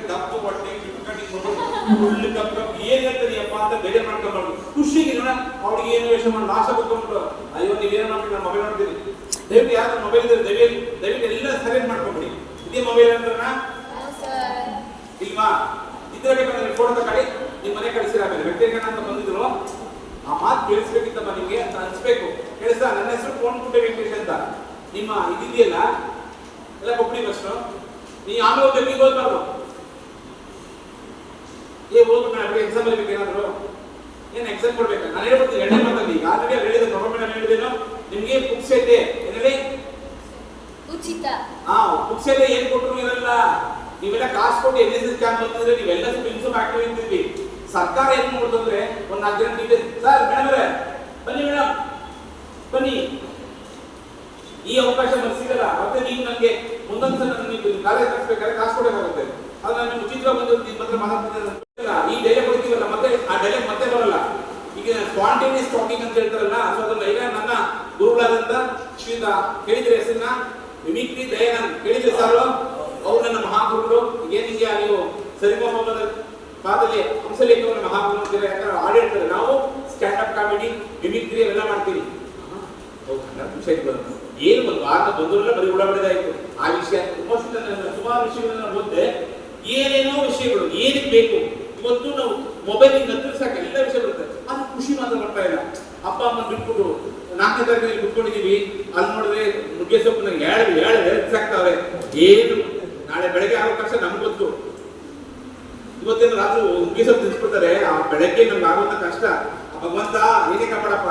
ದಪ್ಪ ಹೊಟ್ಟೆ full cup ಏನ್ ಹೇಳ್ತಾರಿಯಪ್ಪ ಅಂತ ಬೇರೆ ಮಾಡ್ಕೊಂಡ್ಬಾರ್ದು. ಖುಷಿಗೆ ಅವ್ರಿಗೆ ಏನು ಯೋಚನೆ ಮಾಡಿ ನಾಶ ಬಿಟ್ಕೊಂಡ್ಬಿಟ್ಟು ಅಯ್ಯೋ ನೀವೇನು ಮಾಡ್ತೀವಿ ನಾನು ಮೊಬೈಲ್ ನೋಡ್ತೀನಿ. ದಯವಿಟ್ಟು ಯಾರು ಮೊಬೈಲ್ ಇದ್ರೆ ದಯವಿಟ್ಟು ಎಲ್ಲ ಸರಿಯಾಗಿ ಮಾಡ್ಕೊಂಬಿಡಿ. ಇದೇ ಮೊಬೈಲ್ ಅಂದ್ರನ ಇಲ್ವಾ ಇದ್ರೆ ಬೇಕಂದ್ರೆ ಫೋಟೋ ತಗೊಳ್ಳಿ ನಿಮ್ಮ ಮನೆ ಕಳಿಸಿರಾಮೇಲೆ ವ್ಯಕ್ತಿಗಣ ಅಂತ ಬಂದಿದ್ರು ಆ ಮಾತು ಕೇಳಿಸ್ಬೇಕಿತ್ತಮ್ಮ ನಿಮ್ಗೆ ಅಂತ ಅನ್ಸ್ಬೇಕು. ಕೇಳಿಸ ನನ್ನ ಹೆಸರು ಫೋನ್ ಕುಂಟೆ ವೆಂಕಟೇಶ್ ಅಂತ. ನಿಮ್ಮ ಇದಿದೆಯಲ್ಲ ಎಲ್ಲ ಕೊಬ್ಬರಿ ಬಸ್ ನೀ ಆಮೇಲೆ ಬೆಂಗಳೂರಿಗೆ ಹೋಗ್ಬಾರ್ದು. ಹೋಗ್ಬೇಕು ನಾನು ಎಕ್ಸಾಮ್ ಬರೀಬೇಕು ಏನಾದ್ರು ಏನು ಎಕ್ಸಾಮ್ ಕೊಡ್ಬೇಕು ನಾನು ಹೇಳ್ಬಿಡ್ತೀನಿ. ಎರಡನೇ ಮಾತಲ್ಲಿ ಈಗ ಆಲ್ರೆಡಿ ಹೇಳಿದ ಗವರ್ಮೆಂಟ್ ಹೇಳಿದೇನು ನಿಮ್ಗೆ ಬುಕ್ಸ್ ಐತೆ ಏನೇಳಿ ಉಚಿತ. ಬುಕ್ಸ್ ಎಲ್ಲ ಏನ್ ಕೊಟ್ಟರು ಇರಲ್ಲ. ನೀವೆಲ್ಲ ಕಾಸು ಕೊಟ್ಟು NSS ಕ್ಯಾಂಪ್ ಬಂದಿದ್ರೆ ನೀವೆಲ್ಲ ಇನ್ಸೂಮ್ ಆಕ್ಟಿವ್ ಇರ್ತೀವಿ. ಸರ್ಕಾರ ಏನ್ ಮಾಡ್ತಂದ್ರೆ ಒಂದ್ 4 ಜನ ಟೀಚರ್ ಸರ್ ಮೇಡಮ್ ಅವರೇ ಬನ್ನಿ ಮೇಡಮ್ ಬನ್ನಿ ಈ ಅವಕಾಶ ಮತ್ತೆ ಸಿಗಲ್ಲ. ಮತ್ತೆ ನೀವು ನನಗೆ ಮುಂದೊಂದು ಸಲ ನೀವು ಕಾಲೇಜ್ ಕಳಿಸ್ಬೇಕಾದ್ರೆ ಕಾಸು ಕೊಡಬೇಕಾಗುತ್ತೆ. ಅದು ನಾನು ಉಚಿತವಾಗಿ ಬಂದು ನಿಮ್ಮ ಹತ್ರ ಮಾತಾಡ್ತಿದ್ದೆ. ಈ ಡೈಲಾಗ್ ಕೊಡ್ತೀವಲ್ಲ ಮತ್ತೆ ಆ ಡೈಲಾಗ್ ಮತ್ತೆ ಬರಲ್ಲ. ಈಗ ಸ್ಪಾಂಟೇನಿಯಸ್ ಟಾಕಿಂಗ್ ಅಂತ ಹೇಳ್ತಾರಲ್ಲ ಸೊ ಅದನ್ನ ಈಗ ನನ್ನ ಗುರುಗಳಾದಂತ ಶ್ರೀಯುತ ಕೇಳಿದ್ರೆ ಹೆಸರನ್ನ ಮಿಮಿಕ್ರಿ ದಯಾನಂದ್ ಕೇಳಿದ್ರೆ ಸಾರು ಅವ್ರು ನನ್ನ ಮಹಾಗುರುಗಳು. ಏನಿದೆಯಾ ನೀವು ಸರಿಗಮಪದ ಪಾದದಲ್ಲಿ ಹಂಸಲೇಖವನ್ನು ಮಹಾಗುರು ಅಂತೀರ ಯಾಕಂದ್ರೆ ಹಾಡು ಹೇಳ್ತಾರೆ. ನಾವು ಸ್ಟ್ಯಾಂಡ್ ಅಪ್ ಕಾಮಿಡಿ ಮಿಮಿಕ್ರಿ ಅವೆಲ್ಲ ಮಾಡ್ತೀವಿ. ಏನು ಒಂದು ವಾರದ ಬಂದೂರೆಲ್ಲ ಬರೀ ಉಡಾಬಡಿದಾಯ್ತು ಆ ವಿಷಯ. ಸುಮಾರು ವಿಷಯಗಳನ್ನ ಓದಿದೆ. ಏನೇನೋ ವಿಷಯಗಳು ಏನಕ್ಕೆ ಬೇಕು ಇವತ್ತು ನಾವು ಮೊಬೈಲ್ ಹತ್ರ ಸಾಕು ಎಲ್ಲ ವಿಷಯ ಬರುತ್ತೆ. ಅದು ಖುಷಿ ಮಾತ್ರ ಬರ್ತಾ ಇಲ್ಲ. ಅಪ್ಪ ಅಮ್ಮ ಬಿಟ್ಬಿಟ್ಟು 4ನೇ ತರಗತಿಯಲ್ಲಿ ಕುತ್ಕೊಂಡಿದೀವಿ. ಅಲ್ಲಿ ನೋಡಿದ್ರೆ ನುಗ್ಗೆ ಸೊಪ್ಪು ನಂಗೆ ಹೇಳು ಸಾಕ್ತಾವ್ರೆ. ಏನು ನಾಳೆ ಬೆಳಗ್ಗೆ ಆಗೋ ಕಷ್ಟ ನಮ್ಗೆ ಗೊತ್ತು. ಇವತ್ತೇನು ರಾತ್ರಿ ನುಗ್ಗೆ ಸೊಪ್ಪು ತಿನ್ಸ್ಬಿಡ್ತಾರೆ. ಆ ಬೆಳಗ್ಗೆ ನಮ್ಗೆ ಆಗುವಂತ ಕಷ್ಟ ಭಗವಂತ ಏನೇ ಕಾಪಾಡಪ್ಪ.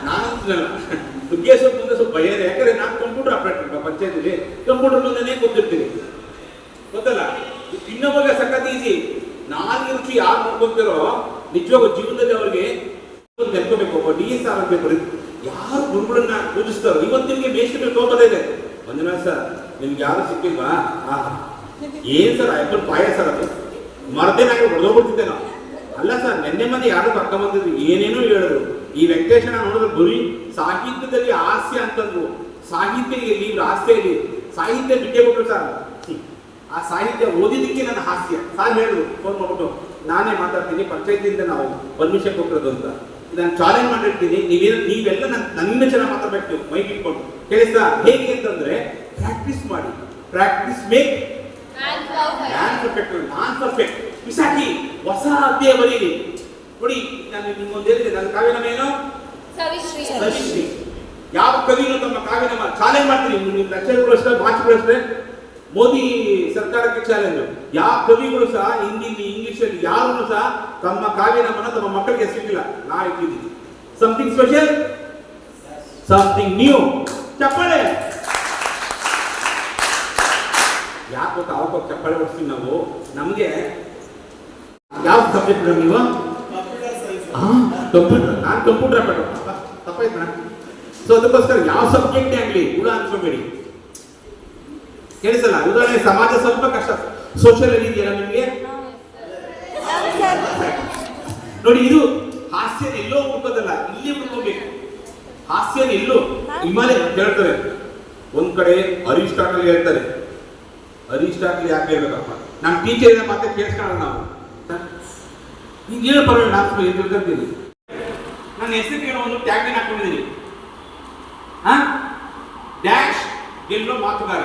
ನಾನು ನುಗ್ಗೆ ಸೊಪ್ಪು ಅಂದ್ರೆ ಸ್ವಲ್ಪ ಭಯ ಇದೆ. ಯಾಕಂದ್ರೆ ನಾನು ಕಂಪ್ಯೂಟರ್ ಆಪರೇಟರ್ ಪಂಚಾಯತಿಲಿ ಕಂಪ್ಯೂಟರ್ ಮುಂದೆನೇ ಕೂತಿರ್ತೀನಿ ಗೊತ್ತಲ್ಲ. ಇನ್ನೊಬ್ಬಗೆ ಸಖತ್ ಈಸಿ. ನಾಲ್ಕು ರುಚಿ ಯಾರು ನೋಡ್ಕೊಂತಿರೋ ನಿಜವಾಗ ಜೀವನದಲ್ಲಿ ಅವ್ರಿಗೆ ನೆನ್ಕೋಬೇಕು. ಒಬ್ಬ DS ಆಗಬೇಕು. ಯಾರು ಗುರುಗಳನ್ನ ಪೂಜಿಸ್ತಾರೋ ಇವತ್ತು ನಿಮ್ಗೆ ಮೇಷ್ಟ್ರ ಕೋಪದ ಇದೆ. ಮಂಜುನಾಥ್ ಸರ್ ನಿಮ್ಗೆ ಯಾರು ಸಿಕ್ಕಿಲ್ವಾ ಏನ್ ಸರ್ ಅಯ್ಯಪ್ಪನ ಪಾಯ ಸರ್ ಅದು ಮರ್ದೇನಾಗ ಹೊಡೆದೋಗ್ಬಿಡ್ತಿದ್ದೆ ನಾವು. ಅಲ್ಲ ಸರ್ ನೆನ್ನೆ ಮಂದಿ ಯಾರು ಕರ್ಕೊಂಬಂದಿದ್ರು ಏನೇನೋ ಹೇಳಿದ್ರು. ಈ ವೆಂಕಟೇಶನ ನೋಡಿದ್ರೆ ಬರೀ ಸಾಹಿತ್ಯದಲ್ಲಿ ಹಾಸ್ಯ ಅಂತಂದ್ರು. ಸಾಹಿತ್ಯ ಇಲ್ಲಿ ಹಾಸ್ಯ ಇಲ್ಲಿ ಸಾಹಿತ್ಯ ಬಿಟ್ಟೇ ಬಿಟ್ರು ಸರ್. ಆ ಸಾಹಿತ್ಯ ಓದಿದ್ದಕ್ಕೆ ನನ್ನ ಹಾಸ್ಯ ಸಾರ್ ಹೇಳಿದ್ರು ಫೋನ್ ಮಾಡ್ಬಿಟ್ಟು ನಾನೇ ಮಾತಾಡ್ತೀನಿ ಪಂಚಾಯತಿಯಿಂದ ನಾವು ಪರ್ಮಿಷನ್ ಕೊಟ್ಟಿರೋದು ಅಂತ. ನಾನು ಚಾಲೆಂಜ್ ಮಾಡಿರ್ತೀನಿ ನೀವೆಲ್ಲ ನನ್ನ ಚೆನ್ನಾಗಿ ಮಾತಾಡ್ಬೇಕು ಮೈಕ್ ಇಟ್ಕೊಂಡು. ಕೇಳಿಸ್ತಾ ಹೇಗೆ ಅಂತಂದ್ರೆ ಪ್ರಾಕ್ಟೀಸ್ ಮಾಡಿ. Practice make man perfect. ನಾನ್ ಪರ್ಫೆಕ್ಟ್ ಬಿಸಾಕಿ ಹೊಸ ಅಧ್ಯಾಯ ಬರೀರಿ. ನೋಡಿ ನಾನು ನಿಮ್ಗೊಂದು ಹೇಳಿದೆ ನನ್ನ ಕಾವ್ಯನಾಮ ಏನು ಸವಿಶ್ರೀ. ಯಾವ ಕವಿನೂ ತಮ್ಮ ಕಾವ್ಯನಾಮ ಚಾಲೆಂಜ್ ಮಾಡ್ತೀನಿ. ನಿಮ್ಮ ಲೆಕ್ಚರ್ಗಳು ಅಷ್ಟೇ ಭಾಷೆಗಳು ಅಷ್ಟೇ ಮೋದಿ ಸರ್ಕಾರಕ್ಕೆ ಚಾಲೆಂಜ್. ಯಾವ ಕವಿಗಳು ಸಹ ಹಿಂದಿಲಿ ಇಂಗ್ಲಿಷಲ್ಲಿ ಯಾರು ಸಹ ತಮ್ಮ ಕಾವ್ಯನಾಮನ ತಮ್ಮ ಮಕ್ಕಳಿಗೆ ಹೆಸರಿಲ್ಲ. ನಾ ಇಟ್ಟಿದ್ದೀನಿ ಸಮಥಿಂಗ್ ಸ್ಪೆಷಲ್ ಸಮಥಿಂಗ್ ನ್ಯೂ. ಚಪ್ಪಾಳೆ ಯಾಕೆ ಗೊತ್ತಾ ಅವಾಗ ಚಪ್ಪಾಳೆ ಹೊಡ್ತೀವಿ ನಾವು. ನಮಗೆ ಯಾವ ಸಬ್ಜೆಕ್ಟ್ ನೀವು ಕಂಪ್ಯೂಟರ್. ನಾನು ಕಂಪ್ಯೂಟರ್ ಆಪರೇಟರ್ ತಪ್ಪಾಯ್ತು ನಾನು. ಸೊ ಅದಕ್ಕೋಸ್ಕರ ಯಾವ ಸಬ್ಜೆಕ್ಟೇ ಆಗಲಿ ಕೂಡ ಅನ್ಕೋಬೇಡಿ. ಕೇಳಿಸಲ್ಲ. ಉದಾಹರಣೆ ಸಮಾಜ ಸ್ವಲ್ಪ ಕಷ್ಟ ಸೋಷಿಯಲ್ ಇದೆಯಲ್ಲ ನಿಮಗೆ ನೋಡಿ. ಇದು ಹಾಸ್ಯ ಎಲ್ಲೋ ಹುಡ್ಕೋದಲ್ಲ ಇಲ್ಲಿ ಹುಡ್ಕೋಬೇಕು. ಹಾಸ್ಯ ಎಲ್ಲೋ ಹಿಮಾಲಯ ಹೇಳ್ತಾರೆ. ಒಂದ್ ಕಡೆ ಅರಿಸ್ಟಾಟಲ್ ಹೇಳ್ತಾರೆ. ಅರಿಸ್ಟಾಟಲ್ ಯಾಕೆ ಹೇಳ್ಬೇಕಪ್ಪ ನಮ್ಮ ಟೀಚರ್ ಮಾತ್ರ ಕೇಳಿಸ್ಕೊಳ್ಳೋಣ ನಾವು. ಈಗ ಏನು ಪರವಾಗಿಲ್ಲ ನಾನು ತಿಳ್ಕೊಂತೀನಿ. ನನ್ನ ಹೆಸರಿಗೆ ಒಂದು ಟ್ಯಾಗ್ ಹಾಕೊಂಡಿದ್ದೀನಿ. ಡ್ಯಾಶ್ ಗೆಲ್ಲೋ ಮಾತುಗಾರ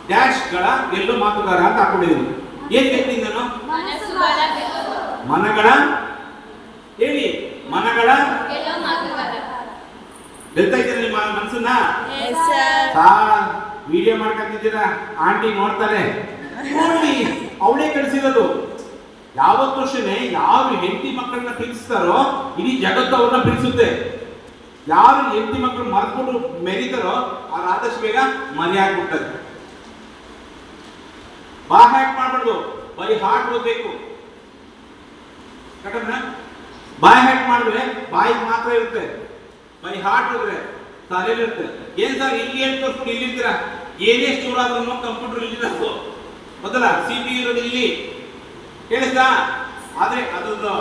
ಡ್ಯಾಶ್ಗಳ ಗೆಲ್ಲೋ ಮಾತುಗಾರ ಅಂತ ಹಾಕೊಂಡಿದ್ದೀನಿ. ಏನ್ ಹೇಳ್ತೀನಿ ನಾನು ಮನಗಳ ಹೇಳಿ ಮನಗಳ ಗೆಲ್ತಾ ಇದ್ದೀರಾ ನಿಮ್ಮ ಮನಸ್ಸನ್ನ. ವಿಡಿಯೋ ಮಾಡ್ಕೊಂಡಿದ್ದೀರಾ ಆಂಟಿ ನೋಡ್ತಾರೆ ನೋಡಿ. ಅವಳೇ ಕಳಿಸಿರೋದು. ಯಾವತ್ತೂ ಅಷ್ಟೇ ಯಾವ ಹೆಂಡತಿ ಮಕ್ಕಳನ್ನ ಪ್ರೀತಿಸ್ತಾರೋ ಇಡೀ ಜಗತ್ತು ಅವ್ರನ್ನ ಪ್ರೀತಿಸುತ್ತೆ. ಯಾರು ಹೆಂಡತಿ ಮಕ್ಕಳು ಮರ್ಕೊಂಡು ಮೆರೀತಾರೋ ಅವ್ರು ಆದಷ್ಟು ಬೇಗ ಮರಿ ಆಗ್ಬಿಡ್ತಾರೆ. ಬಾಯ್ ಹ್ಯಾಕ್ ಮಾಡ್ಬಾರ್ದು. ಬೈ ಹಾರ್ಟ್ ಓದ್ಬೇಕು. ಬಾಯ್ ಹ್ಯಾಕ್ ಮಾಡಿದ್ರೆ ಬಾಯಿ ಮಾತ್ರ ಇರುತ್ತೆ. ಬೈ ಹಾರ್ಟ್ ಹೋದ್ರೆ ತಲೆಯಲ್ಲಿ ಇರುತ್ತೆ. ಏನ್ ಸರ್ ಇಲ್ಲಿ ಏನ್ ತೋರಿಸ್ಬಿಟ್ಟು ಇಲ್ಲಿ ಇರ್ತೀರಾ. ಏನೇ ಸ್ಟೋರ್ ಆದ್ರೂ ಕಂಪ್ಯೂಟರ್ ಇಲ್ಲಿ ಮೊದಲ CPU ಇರೋದು ಇಲ್ಲಿ ಕೇಳಿಸ್ತಾ. ಆದ್ರೆ ಅದೊಂದು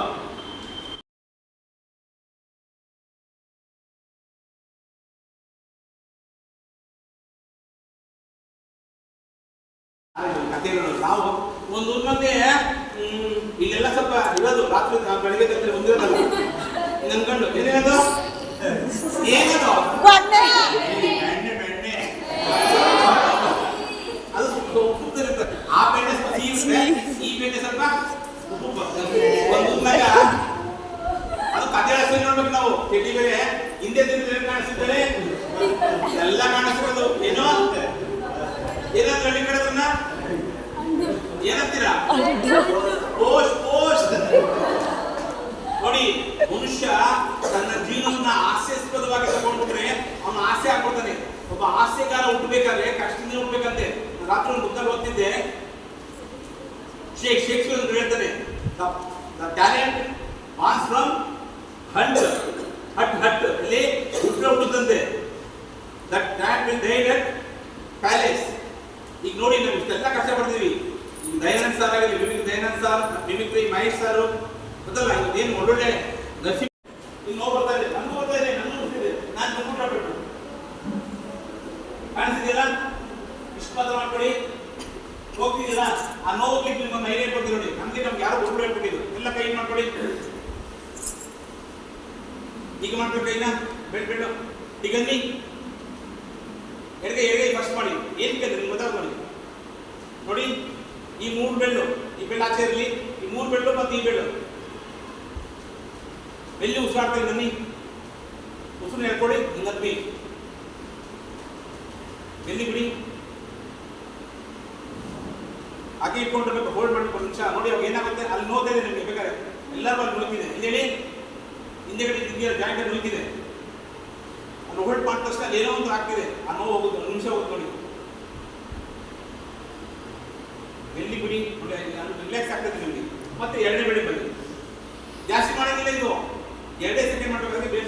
ಕಥೆಗಳು ನಾವು ಒಂದು ಊರಿನಲ್ಲಿ ಇಲ್ಲೆಲ್ಲ ಸ್ವಲ್ಪ ಇರೋದು ರಾತ್ರಿ ಬೆಳಿಗ್ಗೆ ತಂದ್ರೆ ಒಂದಿರೋದಲ್ಲ ನನ್ಕೊಂಡು ಏನೇನದು ಏನದು ಬೆಣ್ಣೆ ಬೆಣ್ಣೆ ಅದು ಸ್ವಲ್ಪ ಉಪ್ಪು ಇರುತ್ತೆ ಆ ಬೆಣ್ಣೆ ಸ್ವಲ್ಪ ಸಿಹಿ ಈ ಬೆಣ್ಣೆ ಸ್ವಲ್ಪ ಉಪ್ಪು ಒಂದು ಊರಿನಾಗ ಅದು ಕಥೆ ನೋಡ್ಬೇಕು ನಾವು ತಿಂಡಿ ಬೇರೆ ಹಿಂದೆ ತಿಂದ್ರೆ ಕಾಣಿಸ್ತಿದ್ದಾರೆ ಎಲ್ಲ ಕಾಣಿಸ್ಬೋದು ಏನೋ ಏನಾದ್ರು ಹಳ್ಳಿ ಕಡೆದನ್ನ ಏನಂತೀರಾ ಪೋಸ್ಟ್ ಪೋಸ್ಟ್ ನೋಡಿ ಮನುಷ್ಯ ತನ್ನ ಜೀವನವನ್ನ ಹಾಸ್ಯಾಸ್ಪದವಾಗಿ ತಗೊಂಡ್ಬಿಟ್ರೆ ಅವನು ಹಾಸ್ಯ ಹಾಕೊಳ್ತಾನೆ ಒಬ್ಬ ಹಾಸ್ಯಗಾರ ಹುಟ್ಟಬೇಕಾದ್ರೆ ಕಷ್ಟದಿಂದ ಹುಟ್ಟಬೇಕಂತೆ ರಾತ್ರಿ ಒಂದು ಬುಕ್ಕಲ್ಲಿ ಓದ್ತಿದ್ದೆ ಶೇಕ್ಸ್ಪಿಯರ್ ಹೇಳ್ತಾನೆ the talent man's from hut hut hut ಇಲ್ಲಿ ಹುಟ್ಟುತ್ತಂತೆ that talent will die at palace. ಈಗ ನೋಡಿ ನಾವು ಇಷ್ಟೆಲ್ಲ ಕಷ್ಟಪಡ್ತೀವಿ ದಯಾನಂದ್ ಸರ್ ಆಗಲಿ Dayanand sir mimicry Mahesh sir ಗೊತ್ತಲ್ಲ ಏನು ಒಳ್ಳೊಳ್ಳೆ ನರ್ಸಿಂಗ್ ಈಗ ನೋವು ಬರ್ತಾ ಇದೆ ನನಗೂ ಬರ್ತಾ ಇದೆ ನನಗೂ ಬರ್ತಿದೆ ನಾನು ಕಂಪ್ಯೂಟರ್ ಬಿಟ್ಟು ಕಾಣಿಸ್ತಿದೆಯಲ್ಲ ಇಷ್ಟು ಮಾತ್ರ ಮಾಡ್ಕೊಳ್ಳಿ ಹೋಗ್ತಿದ್ದೀರಾ ಆ ನೋವು ನಿಮ್ಮನ್ನು ಐಡಿಯಾ ಕೊಡ್ತೀವಿ ನೋಡಿ ನಮ್ಗೆ ಯಾರು ಒಬ್ಬರು ಹೇಳ್ಬಿಟ್ಟಿದ್ರು ಎಲ್ಲ ಕೈ ಮಾಡ್ಕೊಳ್ಳಿ ಈಗ ಮಾಡ್ಬೇಕು ಕೈನ ಬೆಡ್ ಬೆಡ್ ಈಗ ಅನ್ನಿ ಎಡಗೈ ಫಸ್ಟ್ ಮಾಡಿ ಏನಕ್ಕೆ ನಿಮ್ಗೆ ಗೊತ್ತಾಗ ಮಾಡಿ ನೋಡಿ ಈ ಮೂರು ಬೆಳ್ಳು ಈ ಬೆಳ್ಳು ಆಚೆ ಇರಲಿ ಈ ಮೂರು ಬೆಳ್ಳು ಮತ್ತು ಈ ಬೆಳ್ಳು ಎಲ್ಲಿ ಉಸಿರಾಡ್ತೀವಿ ಬನ್ನಿ ಉಸಿರು ಹೇಳ್ಕೊಡಿ ಹಿಂಗತ್ತಿ ಎಲ್ಲಿ ಬಿಡಿ ಹಾಗೆ ಇಟ್ಕೊಂಡಿರ್ಬೇಕು ಹೋಲ್ಡ್ ಮಾಡ್ಬೇಕು ಒಂದು ನಿಮಿಷ ನೋಡಿ ಅವಾಗ ಏನಾಗುತ್ತೆ ಅಲ್ಲಿ ನೋಡ್ತಾ ಇದೆ ನಿಮಗೆ ಬೇಕಾದ್ರೆ ಎಲ್ಲರೂ ಅಲ್ಲಿ ನುಗ್ಗಿದೆ ಹಿಂದೇಳಿ ಹಿಂದೆಗಡೆ ಇದೆಯಲ್ಲ ಜಾಯಿಂಟ್ ನುಗ್ಗಿದೆ ಅಲ್ಲಿ ಹೋಲ್ಡ್ ಮಾಡಿದ ತಕ್ಷಣ ಏನೋ ಒಂದು ಆಗ್ತಿದೆ ಆ ನೋವು ಹೋಗುತ್ತೆ ಒಂದು ನಿಮಿಷ ಹೋಗುತ್ತೆ ನೋಡಿ ಎಲ್ಲಿ ಬಿಡಿ ರಿಲ್ಯಾಕ್ಸ್ ಆಗ್ತದೆ ನಿಮಗೆ ಮತ್ತೆ ಎರಡನೇ ಬೆಳಿ ಬನ್ನಿ ಜಾಸ್ತಿ ಮಾಡೋದಿಲ್ಲ ಇದು 2 ಸೆಕೆಂಡ್ ಮಾಡಬೇಕಾದ್ರೆ ಬೇರೆ